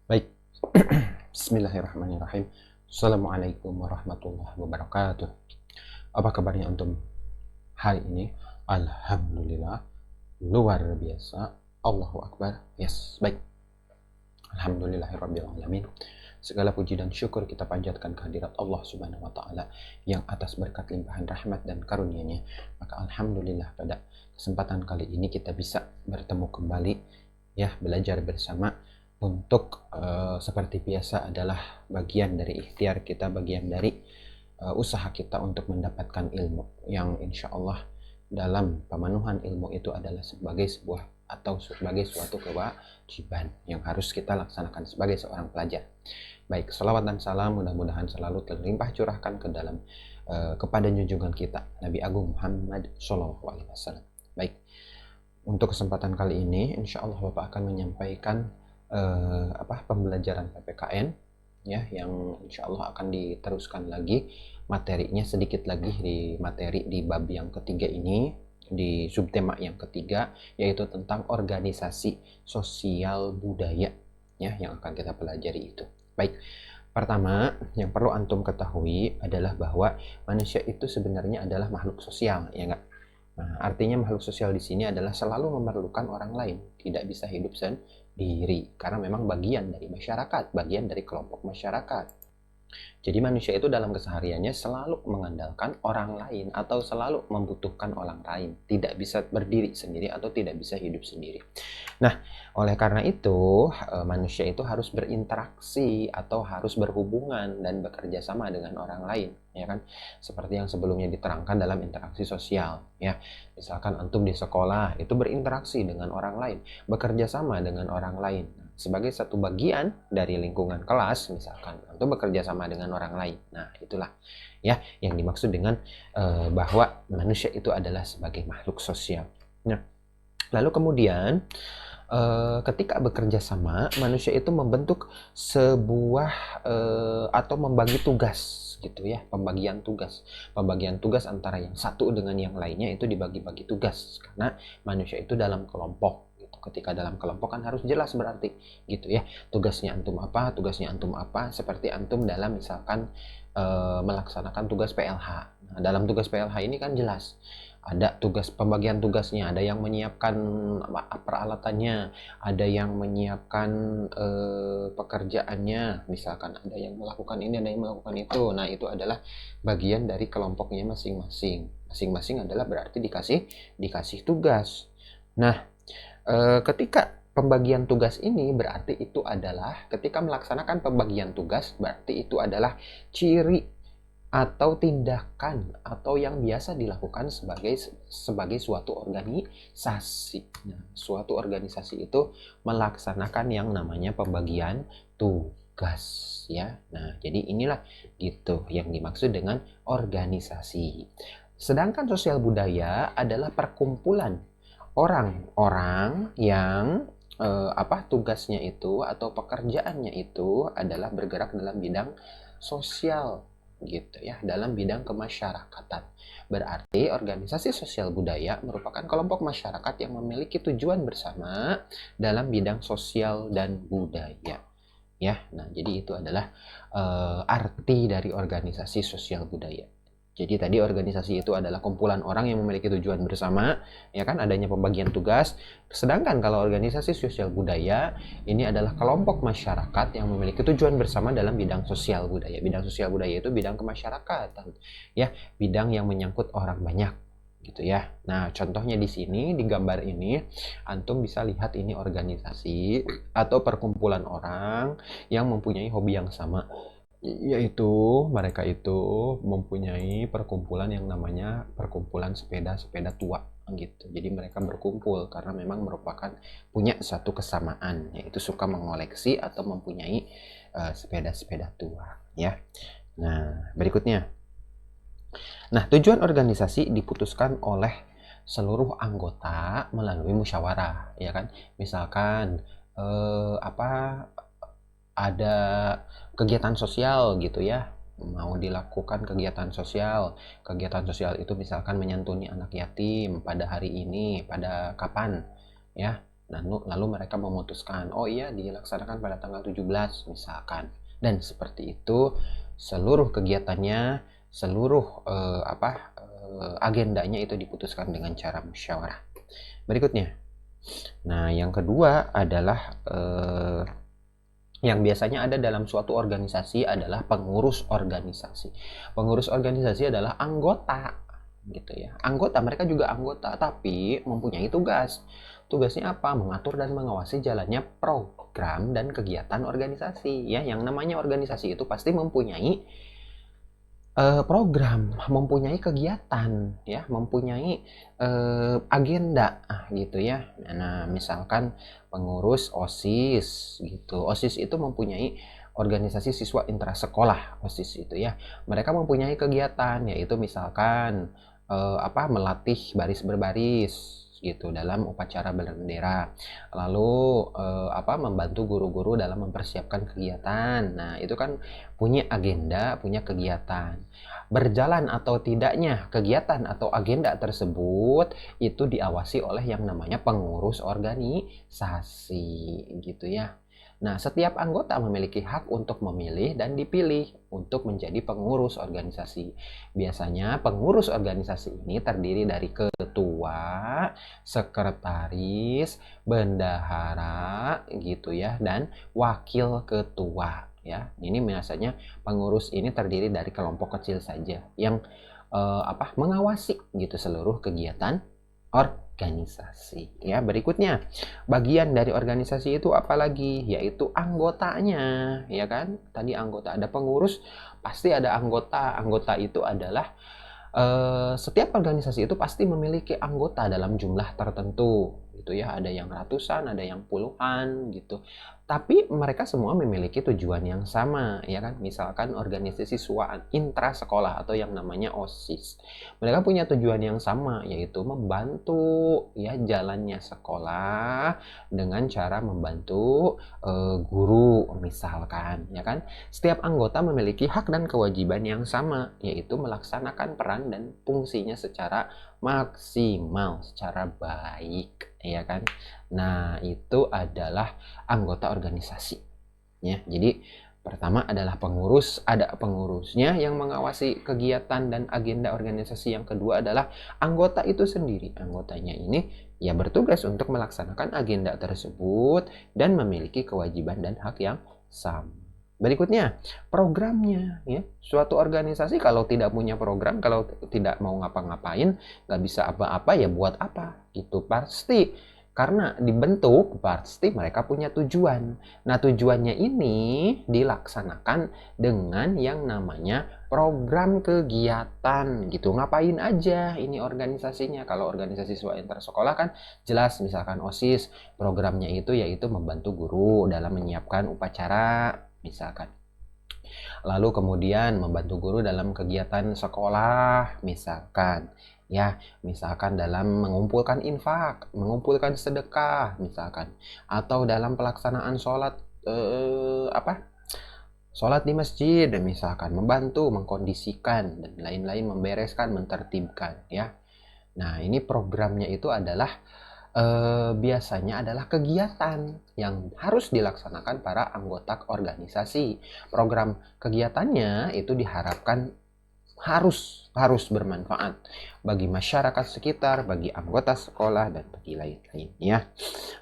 Baik, Bismillahirrahmanirrahim. Assalamualaikum warahmatullahi wabarakatuh. Apa kabarnya antum hari ini? Alhamdulillah, luar biasa. Allahu Akbar. Yes, baik. Alhamdulillahirabbil alamin. Segala puji dan syukur kita panjatkan kehadirat Allah Subhanahu wa taala yang atas berkat limpahan rahmat dan karunia-Nya. Maka alhamdulillah pada kesempatan kali ini kita bisa bertemu kembali ya, belajar bersama untuk seperti biasa adalah bagian dari ikhtiar kita, bagian dari usaha kita untuk mendapatkan ilmu yang insya Allah dalam pemenuhan ilmu itu adalah sebagai sebuah atau sebagai suatu kewajiban yang harus kita laksanakan sebagai seorang pelajar. Baik, salawat dan salam mudah-mudahan selalu terlimpah curahkan ke dalam kepada junjungan kita Nabi Agung Muhammad SAW. Baik, untuk kesempatan kali ini insya Allah Bapak akan menyampaikan pembelajaran PPKN ya, yang insya Allah akan diteruskan lagi materinya sedikit lagi di materi di bab yang ketiga ini, di subtema yang ketiga, yaitu tentang organisasi sosial budaya ya, yang akan kita pelajari itu. Baik, pertama yang perlu antum ketahui adalah bahwa manusia itu sebenarnya adalah makhluk sosial, ya enggak? Nah, artinya makhluk sosial di sini adalah selalu memerlukan orang lain, tidak bisa hidup sendiri, karena memang bagian dari masyarakat, bagian dari kelompok masyarakat. Jadi manusia itu dalam kesehariannya selalu mengandalkan orang lain atau selalu membutuhkan orang lain, tidak bisa berdiri sendiri atau tidak bisa hidup sendiri. Nah, oleh karena itu manusia itu harus berinteraksi atau harus berhubungan dan bekerja sama dengan orang lain, ya kan? Seperti yang sebelumnya diterangkan dalam interaksi sosial, ya. Misalkan antum di sekolah itu berinteraksi dengan orang lain, bekerja sama dengan orang lain. Sebagai satu bagian dari lingkungan kelas, misalkan antum bekerja sama dengan orang lain. Nah, itulah ya yang dimaksud dengan bahwa manusia itu adalah sebagai makhluk sosial. Nah, lalu kemudian ketika bekerja sama, manusia itu membentuk sebuah atau membagi tugas gitu ya, pembagian tugas antara yang satu dengan yang lainnya itu dibagi-bagi tugas, karena manusia itu dalam kelompok gitu. Ketika dalam kelompok kan harus jelas berarti gitu ya, tugasnya antum apa, seperti antum dalam misalkan melaksanakan tugas PLH. Nah, dalam tugas PLH ini kan jelas ada tugas, pembagian tugasnya, ada yang menyiapkan peralatannya, ada yang menyiapkan pekerjaannya, misalkan ada yang melakukan ini, ada yang melakukan itu. Nah, itu adalah bagian dari kelompoknya masing-masing. Masing-masing adalah berarti dikasih tugas. Nah, ketika pembagian tugas ini berarti itu adalah ketika melaksanakan pembagian tugas berarti itu adalah ciri atau tindakan atau yang biasa dilakukan sebagai suatu organisasi. Nah, suatu organisasi itu melaksanakan yang namanya pembagian tugas ya. Nah, jadi inilah gitu yang dimaksud dengan organisasi. Sedangkan sosial budaya adalah perkumpulan orang-orang yang tugasnya itu atau pekerjaannya itu adalah bergerak dalam bidang sosial gitu ya, dalam bidang kemasyarakatan. Berarti organisasi sosial budaya merupakan kelompok masyarakat yang memiliki tujuan bersama dalam bidang sosial dan budaya ya. Nah, jadi itu adalah arti dari organisasi sosial budaya. Jadi tadi organisasi itu adalah kumpulan orang yang memiliki tujuan bersama, ya kan, adanya pembagian tugas. Sedangkan kalau organisasi sosial budaya ini adalah kelompok masyarakat yang memiliki tujuan bersama dalam bidang sosial budaya. Bidang sosial budaya itu bidang kemasyarakatan, ya, bidang yang menyangkut orang banyak, gitu ya. Nah, contohnya di sini di gambar ini antum bisa lihat ini organisasi atau perkumpulan orang yang mempunyai hobi yang sama, yaitu mereka itu mempunyai perkumpulan yang namanya perkumpulan sepeda tua gitu. Jadi mereka berkumpul karena memang merupakan punya satu kesamaan, yaitu suka mengoleksi atau mempunyai sepeda-sepeda tua ya. Nah, berikutnya. Nah, tujuan organisasi diputuskan oleh seluruh anggota melalui musyawarah, ya kan? Misalkan ada kegiatan sosial gitu ya, mau dilakukan kegiatan sosial itu misalkan menyantuni anak yatim pada hari ini, pada kapan ya, Lalu mereka memutuskan, oh iya dilaksanakan pada tanggal 17 misalkan. Dan seperti itu seluruh kegiatannya, seluruh agendanya itu diputuskan dengan cara musyawarah. Berikutnya. Nah, yang kedua adalah yang biasanya ada dalam suatu organisasi adalah pengurus organisasi. Pengurus organisasi adalah anggota, gitu ya. Anggota, mereka juga anggota, tapi mempunyai tugas. Tugasnya apa? Mengatur dan mengawasi jalannya program dan kegiatan organisasi. Ya, yang namanya organisasi itu pasti mempunyai program, mempunyai kegiatan, ya, mempunyai agenda, gitu ya. Nah, misalkan pengurus OSIS, gitu. OSIS itu mempunyai organisasi siswa intrasekolah, OSIS itu ya. Mereka mempunyai kegiatan, yaitu misalkan melatih baris berbaris, gitu, dalam upacara berbendera. Lalu membantu guru-guru dalam mempersiapkan kegiatan. Nah, itu kan punya agenda, punya kegiatan. Berjalan atau tidaknya kegiatan atau agenda tersebut itu diawasi oleh yang namanya pengurus organisasi, gitu ya. Nah, setiap anggota memiliki hak untuk memilih dan dipilih untuk menjadi pengurus organisasi. Biasanya pengurus organisasi ini terdiri dari ketua, sekretaris, bendahara, gitu ya, dan wakil ketua. Ya, ini biasanya pengurus ini terdiri dari kelompok kecil saja yang mengawasi gitu seluruh kegiatan organisasi. Ya, berikutnya bagian dari organisasi itu apalagi, yaitu anggotanya, ya kan? Tadi anggota, ada pengurus, pasti ada anggota. Anggota itu adalah setiap organisasi itu pasti memiliki anggota dalam jumlah tertentu, gitu ya. Ada yang ratusan, ada yang puluhan, gitu. Tapi mereka semua memiliki tujuan yang sama, ya kan? Misalkan organisasi siswa intrasekolah atau yang namanya OSIS. Mereka punya tujuan yang sama, yaitu membantu ya jalannya sekolah dengan cara membantu guru misalkan, ya kan? Setiap anggota memiliki hak dan kewajiban yang sama, yaitu melaksanakan peran dan fungsinya secara maksimal, secara baik, ya kan? Nah, itu adalah anggota organisasi. Ya, jadi pertama adalah pengurus, ada pengurusnya yang mengawasi kegiatan dan agenda organisasi. Yang kedua adalah anggota itu sendiri. Anggotanya ini ya bertugas untuk melaksanakan agenda tersebut dan memiliki kewajiban dan hak yang sama. Berikutnya, programnya, ya. Suatu organisasi kalau tidak punya program, kalau tidak mau ngapa-ngapain, nggak bisa apa-apa, ya buat apa? Gitu, pasti. Karena dibentuk, pasti mereka punya tujuan. Nah, tujuannya ini dilaksanakan dengan yang namanya program kegiatan, gitu. Ngapain aja ini organisasinya? Kalau organisasi siswa intrasekolah kan jelas, misalkan OSIS, programnya itu yaitu membantu guru dalam menyiapkan upacara, misalkan. Lalu kemudian membantu guru dalam kegiatan sekolah, misalkan. Ya, misalkan dalam mengumpulkan infak, mengumpulkan sedekah, misalkan. Atau dalam pelaksanaan sholat, sholat di masjid, misalkan. Membantu, mengkondisikan, dan lain-lain, membereskan, mentertibkan, ya. Nah, ini programnya itu adalah biasanya adalah kegiatan yang harus dilaksanakan para anggota organisasi. Program kegiatannya itu diharapkan harus bermanfaat bagi masyarakat sekitar, bagi anggota sekolah, dan bagi lain-lainnya.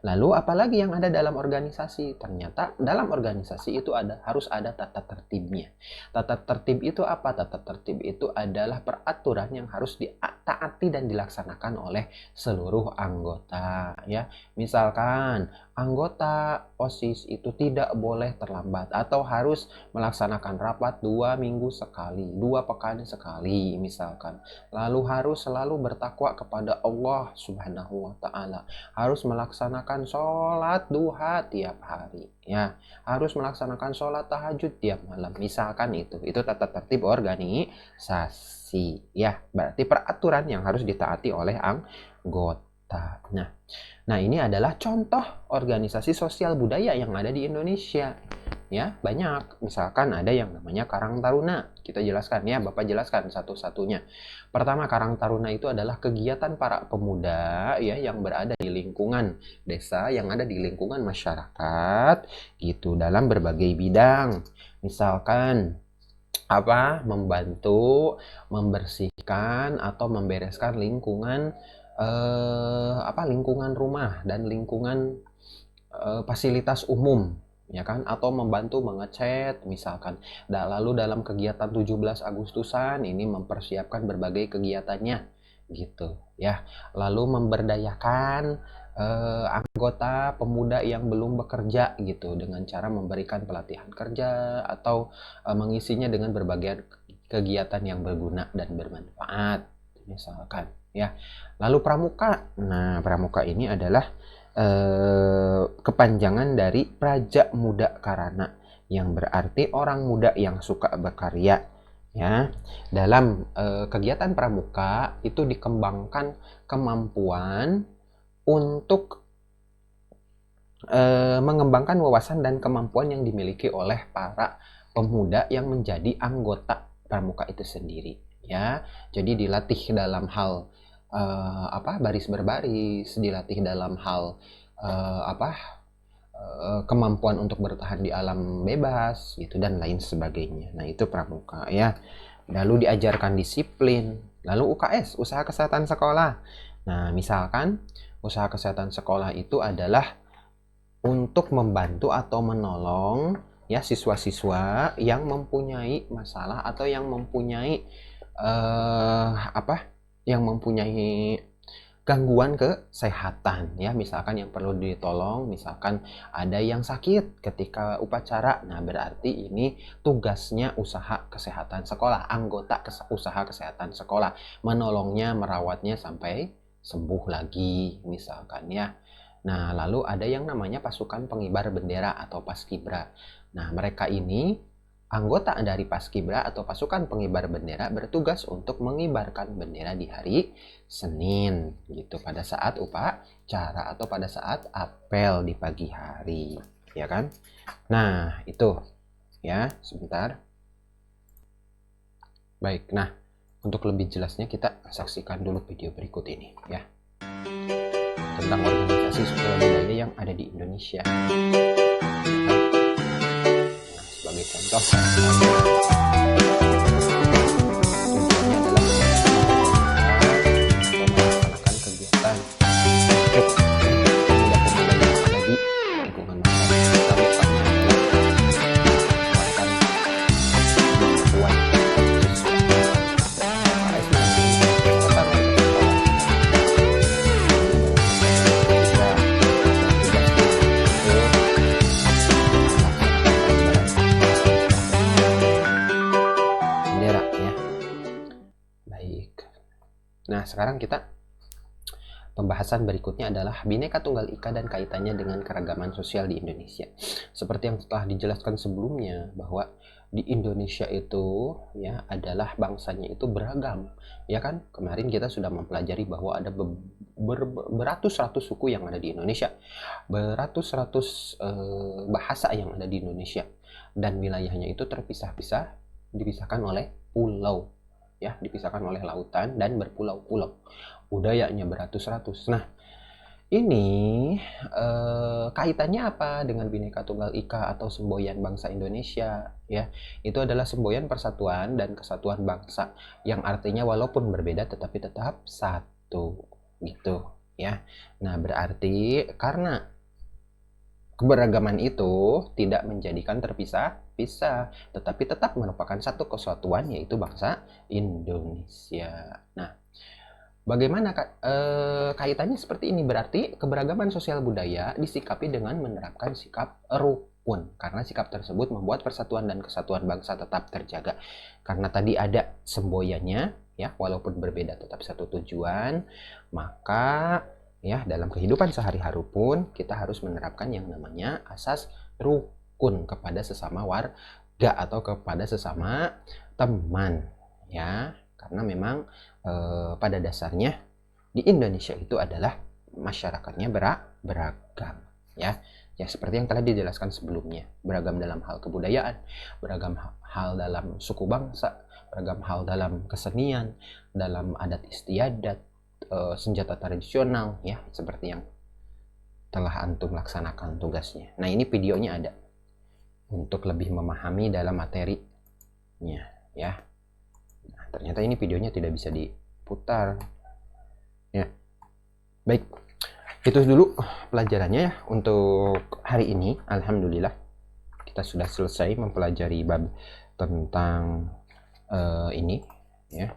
Lalu apalagi yang ada dalam organisasi? Ternyata dalam organisasi itu harus ada tata tertibnya. Tata tertib itu apa? Tata tertib itu adalah peraturan yang harus ditaati dan dilaksanakan oleh seluruh anggota, ya. Misalkan anggota OSIS itu tidak boleh terlambat atau harus melaksanakan rapat 2 minggu sekali, 2 pekan sekali misalkan. Lalu harus selalu bertakwa kepada Allah Subhanahu wa taala. Harus melaksanakan sholat duha tiap hari, ya. Harus melaksanakan sholat tahajud tiap malam. Misalkan itu tata tertib organisasi, ya. Berarti peraturan yang harus ditaati oleh anggota. Nah, ini adalah contoh organisasi sosial budaya yang ada di Indonesia. ya banyak. Misalkan ada yang namanya Karang Taruna. Kita jelaskan ya, Bapak jelaskan satu-satunya. Pertama, Karang Taruna itu adalah kegiatan para pemuda ya yang berada di lingkungan desa, yang ada di lingkungan masyarakat gitu dalam berbagai bidang. Misalkan membantu membersihkan atau membereskan lingkungan lingkungan rumah dan lingkungan fasilitas umum, ya kan, atau membantu mengecat misalkan. Lalu dalam kegiatan 17 Agustusan ini mempersiapkan berbagai kegiatannya gitu ya. Lalu memberdayakan anggota pemuda yang belum bekerja gitu dengan cara memberikan pelatihan kerja atau mengisinya dengan berbagai kegiatan yang berguna dan bermanfaat misalkan ya. Lalu pramuka. Nah, pramuka ini adalah kepanjangan dari Praja Muda Karana yang berarti orang muda yang suka berkarya ya. Dalam kegiatan pramuka itu dikembangkan kemampuan untuk mengembangkan wawasan dan kemampuan yang dimiliki oleh para pemuda yang menjadi anggota pramuka itu sendiri ya. Jadi dilatih dalam hal baris berbaris, dilatih dalam hal kemampuan untuk bertahan di alam bebas gitu dan lain sebagainya. Nah, itu pramuka ya. Lalu diajarkan disiplin. Lalu UKS, usaha kesehatan sekolah. Nah, misalkan usaha kesehatan sekolah itu adalah untuk membantu atau menolong ya siswa-siswa yang mempunyai masalah atau yang mempunyai gangguan kesehatan ya, misalkan yang perlu ditolong, misalkan ada yang sakit ketika upacara. Nah, berarti ini tugasnya usaha kesehatan sekolah, anggota usaha kesehatan sekolah, menolongnya, merawatnya sampai sembuh lagi misalkan ya. Nah, lalu ada yang namanya pasukan pengibar bendera atau Paskibra. Nah, mereka ini anggota dari Paskibra atau pasukan pengibar bendera bertugas untuk mengibarkan bendera di hari Senin gitu pada saat upacara atau pada saat apel di pagi hari, ya kan? Nah, itu ya, sebentar. Baik, nah untuk lebih jelasnya kita saksikan dulu video berikut ini ya. Tentang organisasi sosial budaya yang ada di Indonesia. Sebagai contoh, tujuannya adalah melaksanakan kegiatan untuk pemuda-pemuda yang ada di lingkungan masyarakat. Lakukannya adalah menguatkan kemampuan siswa. KS bendera ya. Baik. Nah, sekarang kita pembahasan berikutnya adalah Bhinneka Tunggal Ika dan kaitannya dengan keragaman sosial di Indonesia. Seperti yang telah dijelaskan sebelumnya bahwa di Indonesia itu ya adalah bangsanya itu beragam, ya kan? Kemarin kita sudah mempelajari bahwa ada beratus-ratus suku yang ada di Indonesia, beratus-ratus bahasa yang ada di Indonesia, dan wilayahnya itu terpisah-pisah, dipisahkan oleh pulau, ya, dipisahkan oleh lautan dan berpulau-pulau. Budayanya beratus-ratus. Nah, ini kaitannya apa dengan Bhinneka Tunggal Ika atau semboyan bangsa Indonesia ya? Itu adalah semboyan persatuan dan kesatuan bangsa yang artinya walaupun berbeda tetapi tetap satu gitu ya. Nah, berarti karena keberagaman itu tidak menjadikan terpisah-pisah, tetapi tetap merupakan satu kesatuan yaitu bangsa Indonesia. Nah, bagaimana kaitannya seperti ini? Berarti keberagaman sosial budaya disikapi dengan menerapkan sikap rukun. Karena sikap tersebut membuat persatuan dan kesatuan bangsa tetap terjaga. Karena tadi ada semboyannya, ya, walaupun berbeda tetap satu tujuan, maka ya dalam kehidupan sehari-hari pun kita harus menerapkan yang namanya asas rukun kepada sesama warga atau kepada sesama teman, ya. Karena memang pada dasarnya di Indonesia itu adalah masyarakatnya beragam ya. Ya, seperti yang telah dijelaskan sebelumnya, beragam dalam hal kebudayaan, beragam hal dalam suku bangsa, beragam hal dalam kesenian, dalam adat istiadat, senjata tradisional, ya, seperti yang telah antum laksanakan tugasnya. Nah, ini videonya ada untuk lebih memahami dalam materinya, ya. Nah, ternyata ini videonya tidak bisa diputar, ya. Baik, itu dulu pelajarannya ya untuk hari ini. Alhamdulillah kita sudah selesai mempelajari bab tentang ini, ya.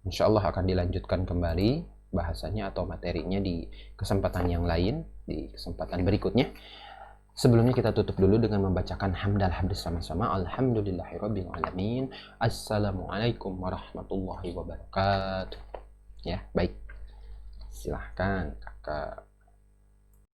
Insya Allah akan dilanjutkan kembali bahasanya atau materinya di kesempatan yang lain, di kesempatan berikutnya. Sebelumnya kita tutup dulu dengan membacakan hamdal bersama-sama. Alhamdulillahirabbil alamin. Assalamualaikum warahmatullahi wabarakatuh. Ya, baik. Silahkan Kakak.